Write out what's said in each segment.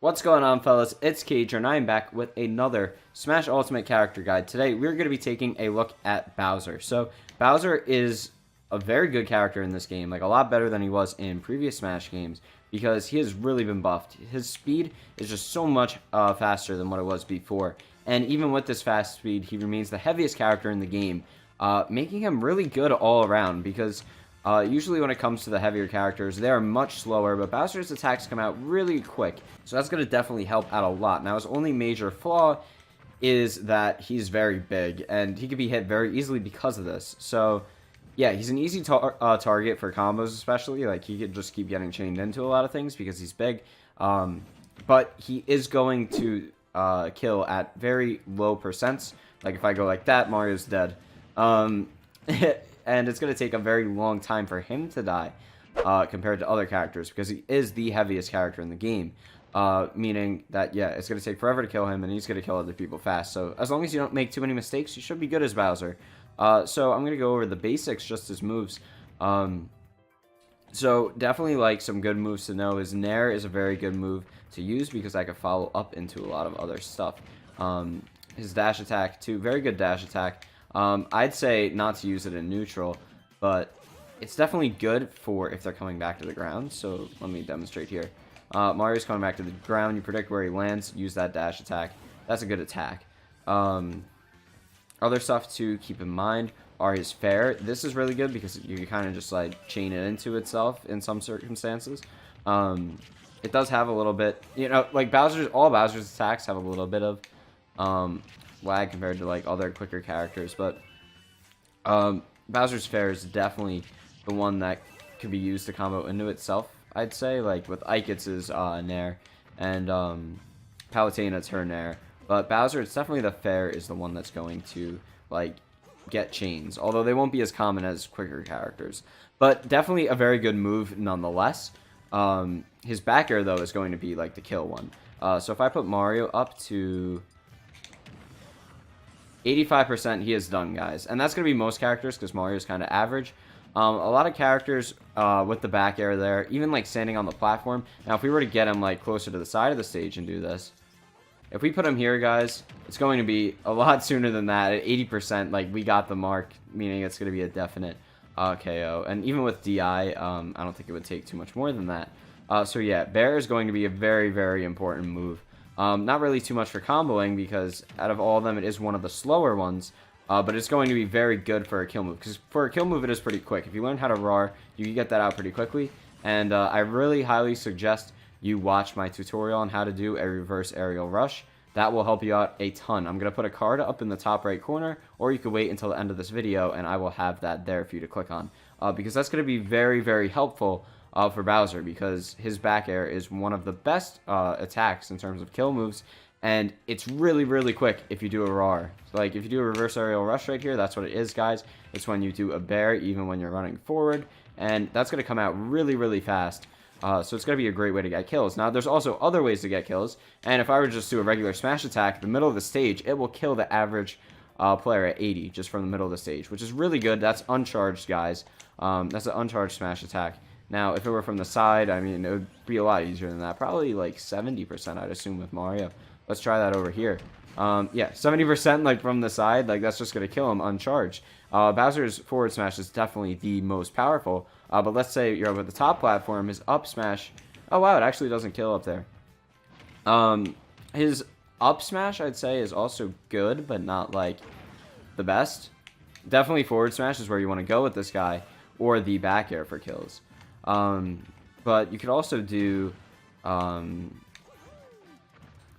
What's going on, fellas? It's Cage, and I'm back with another Smash Ultimate Character Guide. Today, we're going to be taking a look at Bowser. So, Bowser is a very good character in this game, like a lot better than he was in previous Smash games, because he has really been buffed. His speed is just so much faster than what it was before, and even with this fast speed, he remains the heaviest character in the game, making him really good all around, because usually when it comes to the heavier characters, they are much slower, but Bowser's attacks come out really quick. So that's going to definitely help out a lot. Now, his only major flaw is that he's very big, and he can be hit very easily because of this. So, yeah, he's an easy target for combos especially. Like, he could just keep getting chained into a lot of things because he's big. But he is going to kill at very low percents. Like, if I go like that, Mario's dead. And it's going to take a very long time for him to die compared to other characters because he is the heaviest character in the game. Meaning that, yeah, it's going to take forever to kill him and he's going to kill other people fast. So as long as you don't make too many mistakes, you should be good as Bowser. So I'm going to go over the basics, just his moves. So definitely like some good moves to know is Nair is a very good move to use because I can follow up into a lot of other stuff. His dash attack too, very good dash attack. I'd say not to use it in neutral, but it's definitely good for if they're coming back to the ground. So let me demonstrate here. Mario's coming back to the ground. You predict where he lands. Use that dash attack. That's a good attack. Other stuff to keep in mind are his fair. This is really good because you can kind of just like chain it into itself in some circumstances. It does have a little bit, you know, like all Bowser's attacks have a little bit of lag compared to like other quicker characters, but Bowser's Fair is definitely the one that could be used to combo into itself, I'd say, like with Ike's Nair and Palutena's her Nair, but Bowser, it's definitely the Fair is the one that's going to like get chains, although they won't be as common as quicker characters, but definitely a very good move nonetheless. His back air though is going to be like the kill one, so if I put Mario up to 85%, he is done, guys. And that's going to be most characters because Mario's kind of average. A lot of characters with the back air there, even like standing on the platform. Now, if we were to get him like closer to the side of the stage and do this, if we put him here, guys, it's going to be a lot sooner than that. At 80%, like we got the mark, meaning it's going to be a definite KO. And even with DI, I don't think it would take too much more than that. So yeah, Bear is going to be a very, very important move. Not really too much for comboing because out of all of them, it is one of the slower ones, but it's going to be very good for a kill move because for a kill move, it is pretty quick. If you learn how to roar, you can get that out pretty quickly, and I really highly suggest you watch my tutorial on how to do a reverse aerial rush. That will help you out a ton. I'm going to put a card up in the top right corner, or you could wait until the end of this video, and I will have that there for you to click on because that's going to be very, very helpful for Bowser because his back air is one of the best attacks in terms of kill moves, and it's really, really quick if you do a roar. So like if you do a reverse aerial rush right here, that's what it is, guys. It's when you do a bear even when you're running forward, and that's going to come out really, really fast. So it's going to be a great way to get kills. Now, there's also other ways to get kills, and if I were to just do a regular smash attack in the middle of the stage, it will kill the average player at 80 just from the middle of the stage, which is really good. That's uncharged, guys. That's an uncharged smash attack. Now, if it were from the side, I mean, it would be a lot easier than that. Probably like 70%, I'd assume, with Mario. Let's try that over here. Yeah, 70% like from the side, like that's just going to kill him uncharged. Bowser's forward smash is definitely the most powerful. But let's say you're up at the top platform, his up smash. Oh, wow, it actually doesn't kill up there. His up smash, I'd say, is also good, but not like the best. Definitely forward smash is where you want to go with this guy, or the back air for kills. But you could also do an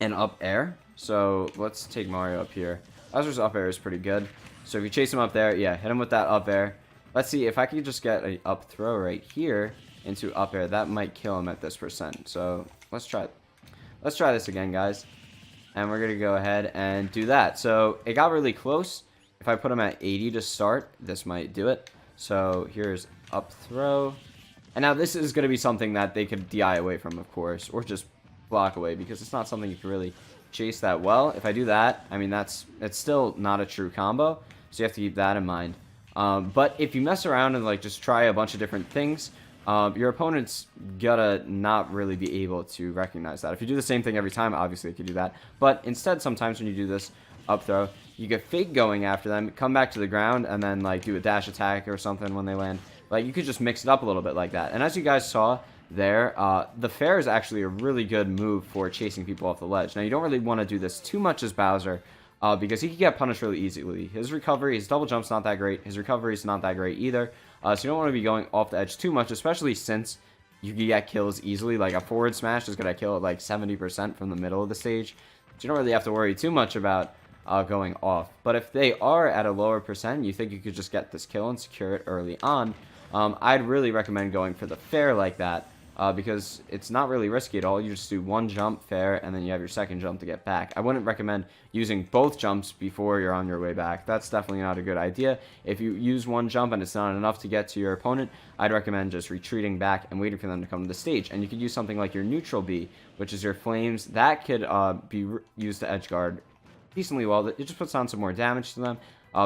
up air. So let's take Mario up here. Bowser's up air is pretty good. So if you chase him up there, yeah, hit him with that up air. Let's see if I could just get an up throw right here into up air. That might kill him at this percent. So let's try this again, guys. And we're gonna go ahead and do that. So it got really close. If I put him at 80 to start, this might do it. So here's up throw. And now this is going to be something that they could DI away from, of course, or just block away, because it's not something you can really chase that well. If I do that, I mean, it's still not a true combo, so you have to keep that in mind. But if you mess around and like just try a bunch of different things, your opponent's gotta not really be able to recognize that. If you do the same thing every time, obviously it could do that. But instead, sometimes when you do this up throw, you get fake going after them, come back to the ground, and then like do a dash attack or something when they land. Like, you could just mix it up a little bit like that. And as you guys saw there, the fair is actually a really good move for chasing people off the ledge. Now, you don't really want to do this too much as Bowser, because he can get punished really easily. His recovery, his double jump's not that great. His recovery is not that great either. So you don't want to be going off the edge too much, especially since you can get kills easily. Like, a forward smash is going to kill at like 70% from the middle of the stage. So you don't really have to worry too much about going off. But if they are at a lower percent, you think you could just get this kill and secure it early on, I'd really recommend going for the fair like that, because it's not really risky at all. You just do one jump, fair, and then you have your second jump to get back. I wouldn't recommend using both jumps before you're on your way back. That's definitely not a good idea. If you use one jump and it's not enough to get to your opponent, I'd recommend just retreating back and waiting for them to come to the stage. And you could use something like your neutral B, which is your flames. That could be used to edge guard decently well. It just puts on some more damage to them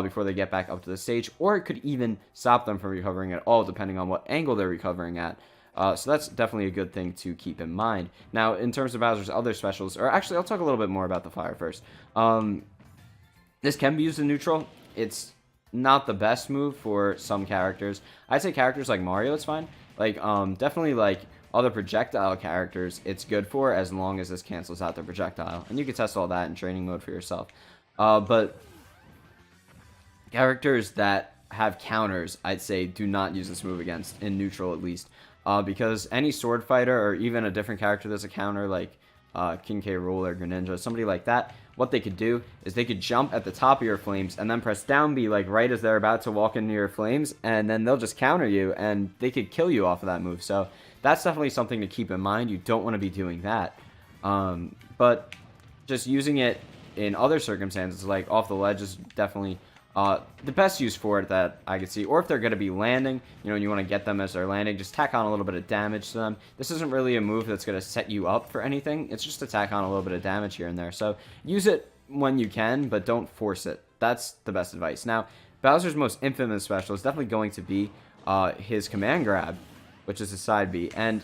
before they get back up to the stage, or it could even stop them from recovering at all, depending on what angle they're recovering at. So that's definitely a good thing to keep in mind. Now, in terms of Bowser's other specials, or actually, I'll talk a little bit more about the fire first. This can be used in neutral. It's not the best move for some characters. I'd say characters like Mario, it's fine. Like, definitely like other projectile characters, it's good for, as long as this cancels out the projectile. And you can test all that in training mode for yourself. But characters that have counters, I'd say do not use this move against, in neutral at least. Because any sword fighter, or even a different character that's a counter, like King K. Rool or Greninja, somebody like that, what they could do is they could jump at the top of your flames and then press down B, like right as they're about to walk into your flames, and then they'll just counter you, and they could kill you off of that move. So that's definitely something to keep in mind. You don't want to be doing that. But just using it in other circumstances, like off the ledge, is definitely the best use for it that I could see. Or if they're going to be landing, you know, and you want to get them as they're landing, just tack on a little bit of damage to them. This isn't really a move that's going to set you up for anything. It's just to tack on a little bit of damage here and there. So use it when you can, but don't force it. That's the best advice. Now, Bowser's most infamous special is definitely going to be his command grab, which is his side B. And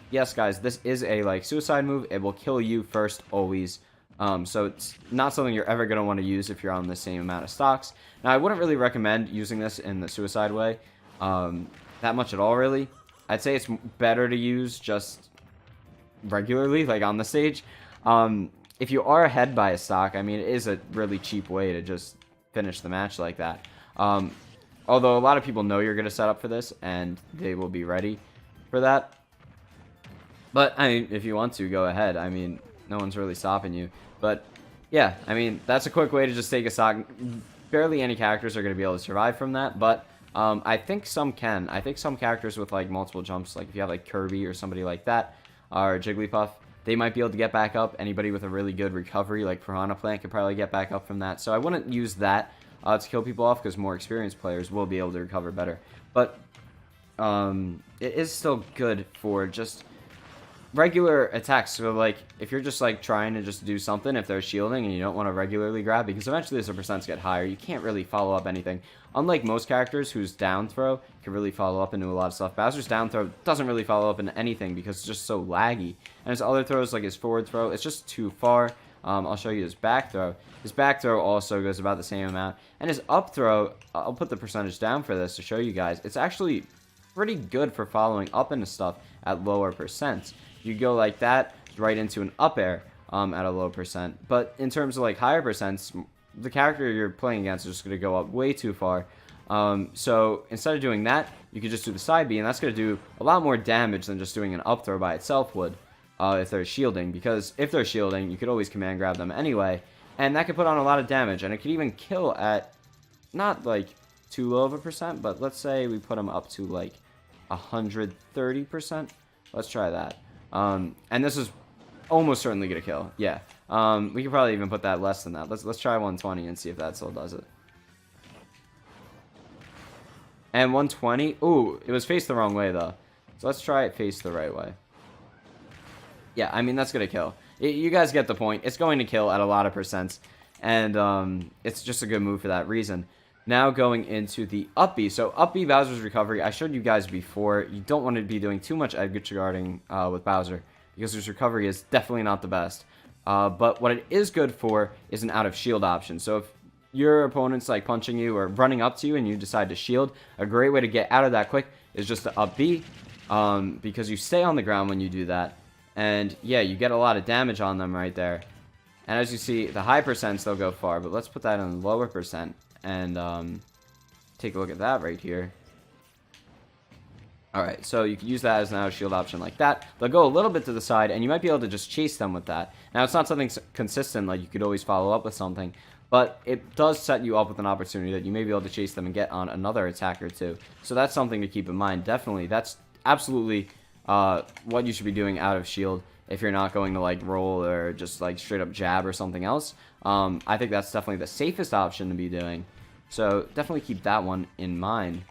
yes, guys, this is a like suicide move. It will kill you first always. So it's not something you're ever going to want to use if you're on the same amount of stocks. Now, I wouldn't really recommend using this in the suicide way that much at all, really. I'd say it's better to use just regularly, like on the stage. If you are ahead by a stock, I mean, it is a really cheap way to just finish the match like that. Although a lot of people know you're going to set up for this, and they will be ready for that. But, I mean, if you want to, go ahead. I mean, no one's really stopping you. But yeah, I mean, that's a quick way to just take a stock. Barely any characters are going to be able to survive from that, but I think some can. I think some characters with like multiple jumps, like if you have like Kirby or somebody like that, or Jigglypuff, they might be able to get back up. Anybody with a really good recovery, like Piranha Plant, could probably get back up from that. So I wouldn't use that to kill people off, because more experienced players will be able to recover better. But it is still good for just regular attacks. So like if you're just like trying to just do something, if they're shielding and you don't want to regularly grab, because eventually as the percents get higher, you can't really follow up anything. Unlike most characters whose down throw can really follow up into a lot of stuff, Bowser's down throw doesn't really follow up into anything because it's just so laggy. And his other throws, like his forward throw, it's just too far. I'll show you his back throw. His back throw also goes about the same amount. And his up throw, I'll put the percentage down for this to show you guys. It's actually pretty good for following up into stuff at lower percents. You go like that right into an up air at a low percent. But in terms of like higher percents, the character you're playing against is just going to go up way too far. So instead of doing that, you could just do the side B, and that's going to do a lot more damage than just doing an up throw by itself would if they're shielding. Because if they're shielding, you could always command grab them anyway, and that could put on a lot of damage, and it could even kill at not like too low of a percent, but let's say we put them up to like 130%. Let's try that. And this is almost certainly gonna kill. Yeah. We could probably even put that less than that. Let's try 120 and see if that still does it. And 120. Ooh, it was faced the wrong way though. So let's try it faced the right way. Yeah, I mean that's gonna kill. You guys get the point. It's going to kill at a lot of percents, and it's just a good move for that reason. Now going into the up B. So up B, Bowser's recovery. I showed you guys before. You don't want to be doing too much edge guarding with Bowser, because his recovery is definitely not the best. But what it is good for is an out of shield option. So if your opponent's like punching you or running up to you and you decide to shield, a great way to get out of that quick is just to up B, because you stay on the ground when you do that. And yeah, you get a lot of damage on them right there. And as you see, the high percents, they'll go far. But let's put that on the lower percent and take a look at that right here. Alright, so you can use that as an out of shield option like that. They'll go a little bit to the side, and you might be able to just chase them with that. Now, it's not something consistent, like you could always follow up with something, but it does set you up with an opportunity that you may be able to chase them and get on another attacker too. So that's something to keep in mind. Definitely, that's absolutely what you should be doing out of shield if you're not going to like roll or just like straight up jab or something else. I think that's definitely the safest option to be doing. So definitely keep that one in mind.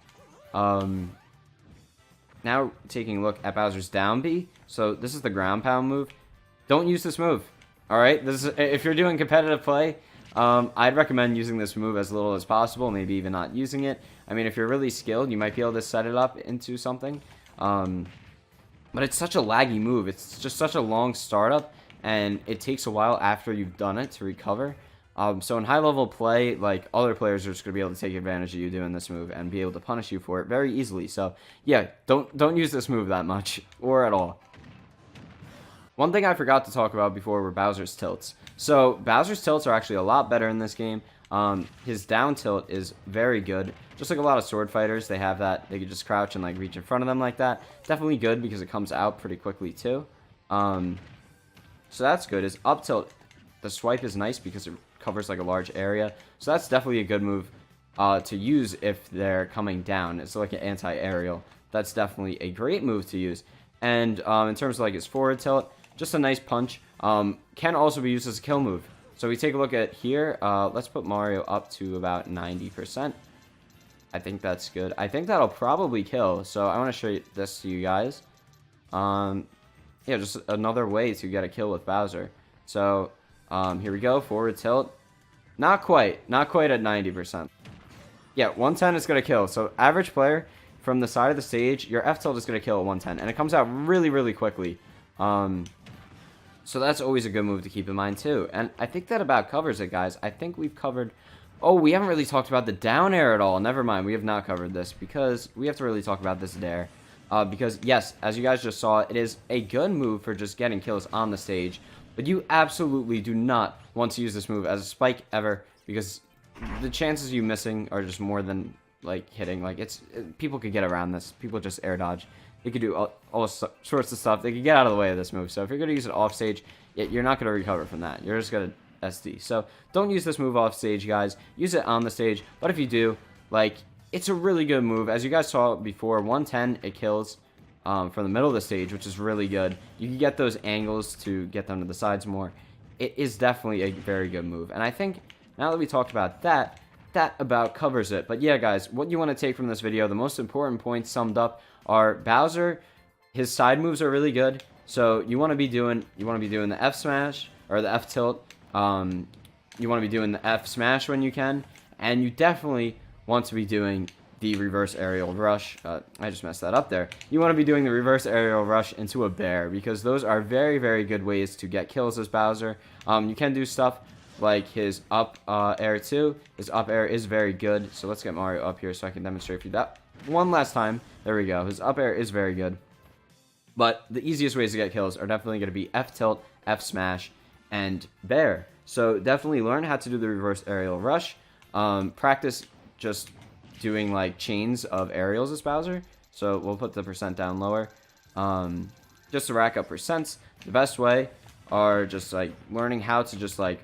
Now taking a look at Bowser's down B. So this is the ground pound move. Don't use this move. Alright, this is, if you're doing competitive play, I'd recommend using this move as little as possible, maybe even not using it. I mean, if you're really skilled, you might be able to set it up into something. But it's such a laggy move. It's just such a long startup, and it takes a while after you've done it to recover. So in high-level play, like, other players are just going to be able to take advantage of you doing this move and be able to punish you for it very easily. So, yeah, don't use this move that much, or at all. One thing I forgot to talk about before were Bowser's tilts. So, Bowser's tilts are actually a lot better in this game. His down tilt is very good. Just like a lot of sword fighters, they have that. They can just crouch and, like, reach in front of them like that. Definitely good because it comes out pretty quickly, too. So that's good. His up tilt, the swipe is nice because it covers like a large area, so that's definitely a good move to use if they're coming down. It's like an anti-aerial. That's definitely a great move to use. And in terms of like his forward tilt, just a nice punch. Can also be used as a kill move. So we take a look at here. Let's put Mario up to about 90%. I think that's good. I think that'll probably kill. So I want to show this to you guys. Yeah, just another way to get a kill with Bowser. So here we go, forward tilt. Not quite at 90%. Yeah, 110 is going to kill. So average player from the side of the stage, your F tilt is going to kill at 110. And it comes out really, really quickly. So that's always a good move to keep in mind too. And I think that about covers it, guys. I think we've covered... Oh, we haven't really talked about the down air at all. Never mind, we have not covered this because we have to really talk about this dare. Because, yes, as you guys just saw, it is a good move for just getting kills on the stage. But you absolutely do not want to use this move as a spike ever, because the chances of you missing are just more than, like, hitting. Like, people could get around this. People just air dodge. They could do all sorts of stuff. They could get out of the way of this move. So if you're going to use it off stage, you're not going to recover from that. You're just going to SD. So don't use this move off stage, guys. Use it on the stage. But if you do, like, it's a really good move. As you guys saw before, 110, it kills from the middle of the stage, which is really good. You can get those angles to get them to the sides more. It is definitely a very good move. And I think now that we talked about that, that about covers it. But yeah, guys, what you want to take from this video, the most important points summed up are Bowser, his side moves are really good. So you want to be doing the F smash or the F tilt. You want to be doing the F smash when you can, and you definitely want to be doing the reverse aerial rush. I just messed that up there. You want to be doing the reverse aerial rush into a bear, because those are very, very good ways to get kills as Bowser. You can do stuff like his up air too. His up air is very good. So let's get Mario up here so I can demonstrate for you that one last time. There we go. His up air is very good. But the easiest ways to get kills are definitely going to be F tilt, F smash, and bear. So definitely learn how to do the reverse aerial rush. Practice just doing like chains of aerials as Bowser. So we'll put the percent down lower. Just to rack up percents. The best way are just like learning how to just like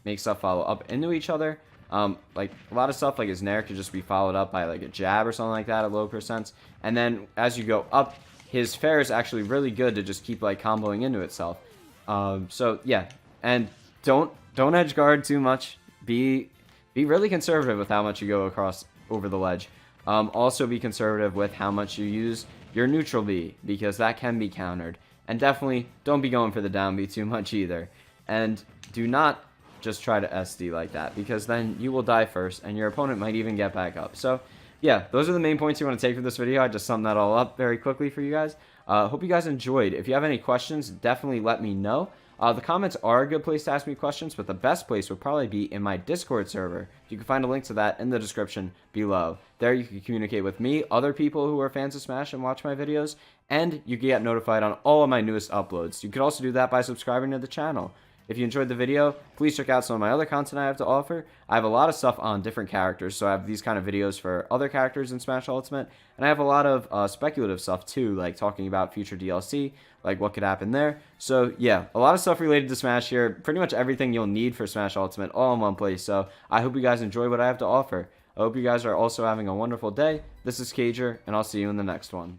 make stuff follow up into each other. Like a lot of stuff like his nair could just be followed up by like a jab or something like that at low percents. And then as you go up, his fair is actually really good to just keep like comboing into itself. So yeah, and don't edge guard too much. Be really conservative with how much you go across over the ledge. Also be conservative with how much you use your neutral B, because that can be countered. And definitely don't be going for the down B too much either. And do not just try to SD like that, because then you will die first and your opponent might even get back up. So yeah, those are the main points you want to take from this video. I just summed that all up very quickly for you guys. Hope you guys enjoyed. If you have any questions, definitely let me know. The comments are a good place to ask me questions, but the best place would probably be in my Discord server. You can find a link to that in the description below. There you can communicate with me, other people who are fans of Smash and watch my videos, and you can get notified on all of my newest uploads. You could also do that by subscribing to the channel. If you enjoyed the video, please check out some of my other content I have to offer. I have a lot of stuff on different characters, so I have these kind of videos for other characters in Smash Ultimate, and I have a lot of speculative stuff too, like talking about future DLC, like what could happen there. So yeah, a lot of stuff related to Smash here, pretty much everything you'll need for Smash Ultimate all in one place, so I hope you guys enjoy what I have to offer. I hope you guys are also having a wonderful day. This is Cager, and I'll see you in the next one.